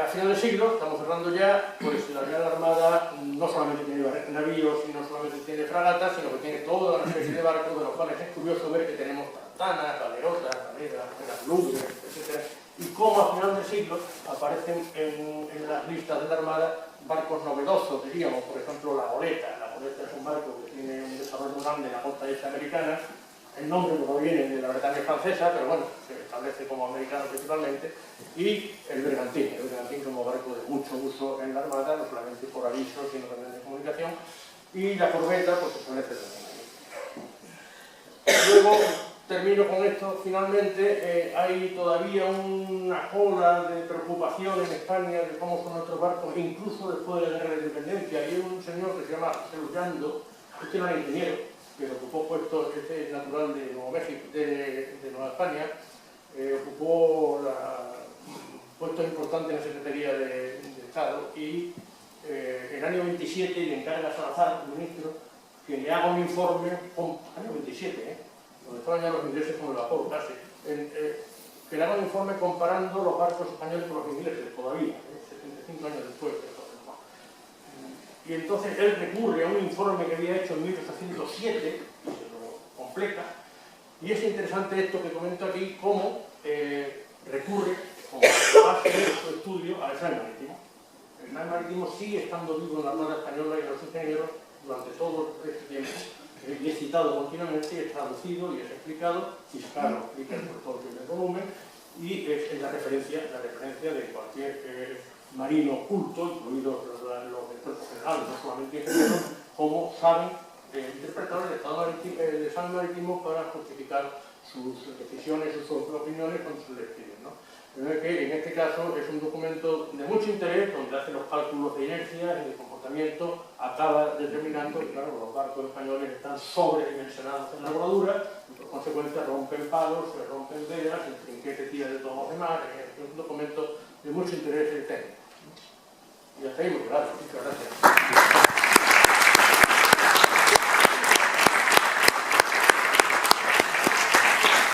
A final del siglo, estamos cerrando ya, pues la Real Armada no solamente tiene navíos y no solamente tiene fragatas, sino que tiene toda una especie de barcos, de los cuales es curioso ver que tenemos tartanas, galerotas, galeras, lugres, etc. Y cómo a final del siglo aparecen en las listas de la Armada barcos novedosos, diríamos, por ejemplo, la goleta. La goleta es un barco que tiene un desarrollo grande en la costa este americana. El nombre proviene de la Bretaña francesa, pero bueno, se establece como americano principalmente. Y el bergantín como barco de mucho uso en la Armada, no solamente por avisos, sino también de comunicación. Y la corbeta, pues se establece también. Luego, termino con esto, finalmente, hay todavía una ola de preocupación en España de cómo son nuestros barcos, incluso después de la Guerra de Independencia. Hay un señor que se llama Celullando, este no era ingeniero, que ocupó puestos, este es natural de Nuevo México, de Nueva España, ocupó puestos importantes en la Secretaría de Estado, y en el año 27 le encarga a Salazar, el ministro, que le haga un informe, año 27, donde estaban ya los ingleses con el vapor casi, que le haga un informe comparando los barcos españoles con los ingleses, todavía, 75 años después de todo. Y entonces él recurre a un informe que había hecho en 1807, y se lo completa, y es interesante esto que comento aquí, cómo recurre, como base de su estudio, al SNAI marítimo. El SNAI marítimo sigue estando vivo en la Armada Española y en los ingenieros durante todo este tiempo, y es citado continuamente, y es traducido y es explicado, y claro, explica por todo el volumen, y es la referencia de cualquier marino culto, incluidos los del cuerpo general, no solamente ingenieros, como saben interpretar el examen marítimo para justificar sus decisiones, sus opiniones cuando se les piden, ¿no? Que en este caso es un documento de mucho interés, donde hace los cálculos de inercia y de comportamiento, acaba determinando que claro, los barcos españoles están sobredimensionados en la bordura y por consecuencia rompen palos, se rompen velas, el trinquete tira de todos los demás. Es un documento de mucho interés técnico. Y hasta ahí, muchas gracias.